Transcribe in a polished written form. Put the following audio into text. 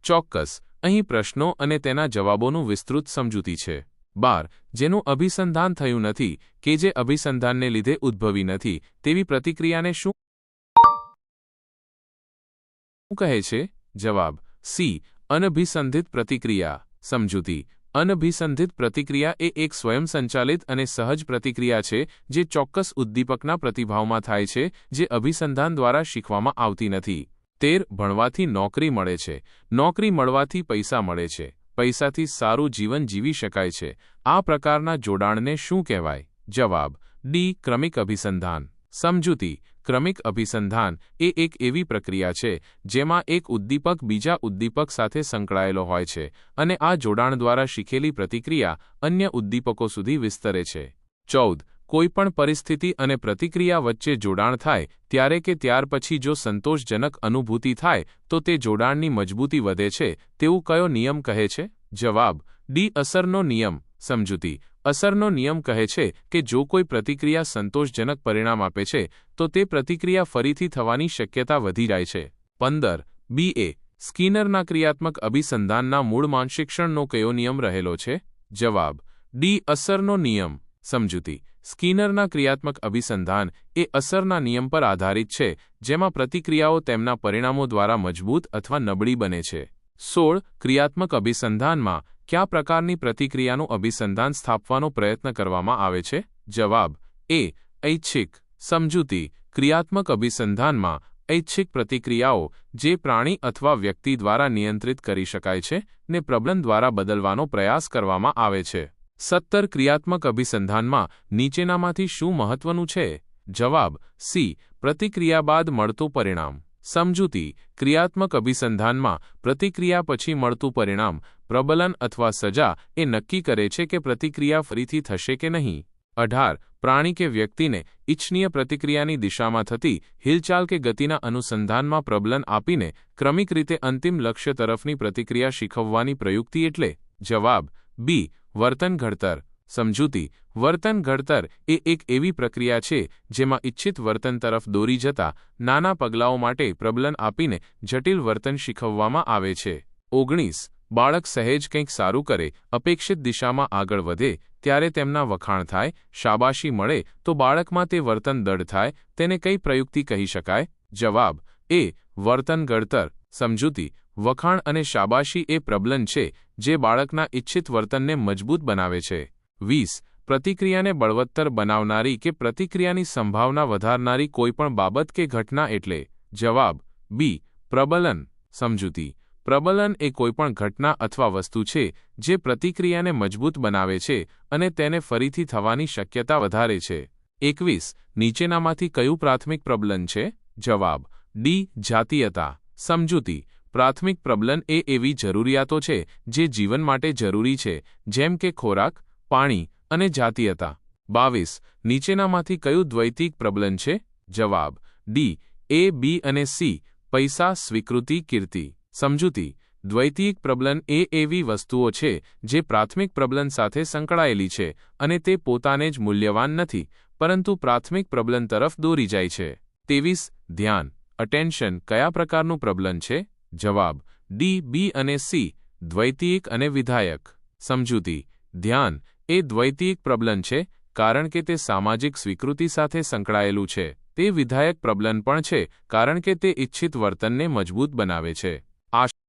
ચોક્કસ. અહીં પ્રશ્નો અને તેના જવાબોનું વિસ્તૃત સમજૂતી છે. 12. જેનું અભિસંધાન થયું નથી કે જે અભિસંધાનને લીધે ઉદ્ભવી નથી તેવી પ્રતિક્રિયાને શું કહે છે? જવાબ સી. અનભિસંધિત પ્રતિક્રિયા. સમજૂતી. અનભિસંધિત પ્રતિક્રિયા એ એક સ્વયંસંચાલિત અને સહજ પ્રતિક્રિયા છે જે ચોક્કસ ઉદ્દીપકના પ્રતિભાવમાં થાય છે જે અભિસંધાન દ્વારા શીખવામાં આવતી નથી. 13. ભણવાથી નોકરી મળે છે. નોકરી મળવાથી પૈસા મળે છે. પૈસાથી સારું જીવન જીવી શકાય છે. આ પ્રકારના જોડાણને શું કહેવાય? જવાબ ડી. ક્રમિક અભિસંધાન. સમજૂતી. ક્રમિક અભિસંધાન એ એક એવી પ્રક્રિયા છે જેમાં એક ઉદ્દીપક બીજા ઉદ્દીપક સાથે સંકળાયેલો હોય છે અને આ જોડાણ દ્વારા શીખેલી પ્રતિક્રિયા અન્ય ઉદ્દીપકો સુધી વિસ્તરે છે. 14. કોઈપણ પરિસ્થિતિ અને પ્રતિક્રિયા વચ્ચે જોડાણ થાય ત્યારે કે ત્યાર પછી જો સંતોષજનક અનુભૂતિ થાય તો તે જોડાણની મજબૂતી વધે છે તેવું કયો નિયમ કહે છે? જવાબ ડી. અસરનો નિયમ. સમજૂતી. અસરનો નિયમ કહે છે કે જો કોઈ પ્રતિક્રિયા સંતોષજનક પરિણામ આપે છે તો તે પ્રતિક્રિયા ફરીથી થવાની શક્યતા વધી જાય છે. 15. બી. એ. સ્કિનરના ક્રિયાત્મક અભિસંધાનના મૂળ માનસિક્ષણનો કયો નિયમ રહેલો છે? જવાબ ડી. અસરનો નિયમ. સમજૂતી. સ્કિનરના ક્રિયાત્મક અભિસંધાન એ અસરના નિયમ પર આધારિત છે જેમાં પ્રતિક્રિયાઓ તેમના પરિણામો દ્વારા મજબૂત અથવા નબળી બને છે. 16. ક્રિયાત્મક અભિસંધાનમાં કયા પ્રકારની પ્રતિક્રિયાનું અભિસંધાન સ્થાપવાનો પ્રયત્ન કરવામાં આવે છે? જવાબ એ. ઐચ્છિક. સમજૂતી. ક્રિયાત્મક અભિસંધાનમાં ઐચ્છિક પ્રતિક્રિયાઓ જે પ્રાણી અથવા વ્યક્તિ દ્વારા નિયંત્રિત કરી શકાય છે ને પ્રબલન દ્વારા બદલવાનો પ્રયાસ કરવામાં આવે છે. 17. ક્રિયાત્મક અભિસંધાનમાં નીચેનામાંથી શું મહત્વનું છે? જવાબ સી. પ્રતિક્રિયા બાદ મળતું પરિણામ. સમજૂતી. ક્રિયાત્મક અભિસંધાનમાં પ્રતિક્રિયા પછી મળતું પરિણામ પ્રબલન અથવા સજા એ નક્કી કરે છે કે પ્રતિક્રિયા ફરીથી થશે કે નહીં. 18. પ્રાણી કે વ્યક્તિને ઇચ્છનીય પ્રતિક્રિયાની દિશામાં થતી હિલચાલ કે ગતિના અનુસંધાનમાં પ્રબલન આપીને ક્રમિક રીતે અંતિમ લક્ષ્ય તરફની પ્રતિક્રિયા શીખવવાની પ્રયુક્તિ એટલે? જવાબ બી. વર્તન ઘડતર. સમજૂતી. વર્તન ઘડતર એ એક એવી પ્રક્રિયા છે જેમાં ઇચ્છિત વર્તન તરફ દોરી જતા નાના પગલાઓ માટે પ્રબલન આપીને જટિલ વર્તન શીખવવામાં આવે છે. 19. બાળક સહેજ કંઈક સારું કરે, અપેક્ષિત દિશામાં આગળ વધે ત્યારે તેમના વખાણ થાય, શાબાશી મળે તો બાળકમાં તે વર્તન દઢ થાય, તેને કઈ પ્રયુક્તિ કહી શકાય? જવાબ એ. વર્તન ઘડતર. સમજૂતી. વખાણ અને શાબાશી એ પ્રબલન છે જે બાળકના ઇચ્છિત વર્તનને મજબૂત બનાવે છે. 20. પ્રતિક્રિયાને બળવત્તર બનાવનારી કે પ્રતિક્રિયાની સંભાવના વધારનારી કોઈપણ બાબત કે ઘટના એટલે? જવાબ બી. પ્રબલન. સમજૂતી. પ્રબલન એ કોઈપણ ઘટના અથવા વસ્તુ છે જે પ્રતિક્રિયાને મજબૂત બનાવે છે અને તેને ફરીથી થવાની શક્યતા વધારે છે. 21. નીચેનામાંથી કયું પ્રાથમિક પ્રબલન છે? જવાબ ડી. જાતીયતા. સમજૂતી. પ્રાથમિક પ્રબલન એ એવી જરૂરિયાતો છે જે જીવન માટે જરૂરી છે જેમ કે ખોરાક, પાણી અને જાતીયતા. 22. નીચેનામાંથી કયું દ્વૈતિક પ્રબલન છે? જવાબ ડી. એ, બી અને સી. પૈસા, સ્વીકૃતિ, કીર્તિ. સમજૂતી. દ્વૈતિક પ્રબલન એ એવી વસ્તુઓ છે જે પ્રાથમિક પ્રબલન સાથે સંકળાયેલી છે અને તે પોતાને જ મૂલ્યવાન નથી પરંતુ પ્રાથમિક પ્રબલન તરફ દોરી જાય છે. 23. ધ્યાન, અટેન્શન કયા પ્રકારનું પ્રબલન છે? જવાબ ડી. બી અને સી. દ્વૈતિક અને વિધાયક. સમજૂતી. ધ્યાન એ દ્વૈતિક પ્રબલન છે કારણ કે તે સામાજિક સ્વીકૃતિ સાથે સંકળાયેલું છે. તે વિધાયક પ્રબલન પણ છે કારણ કે તે ઇચ્છિત વર્તનને મજબૂત બનાવે છે.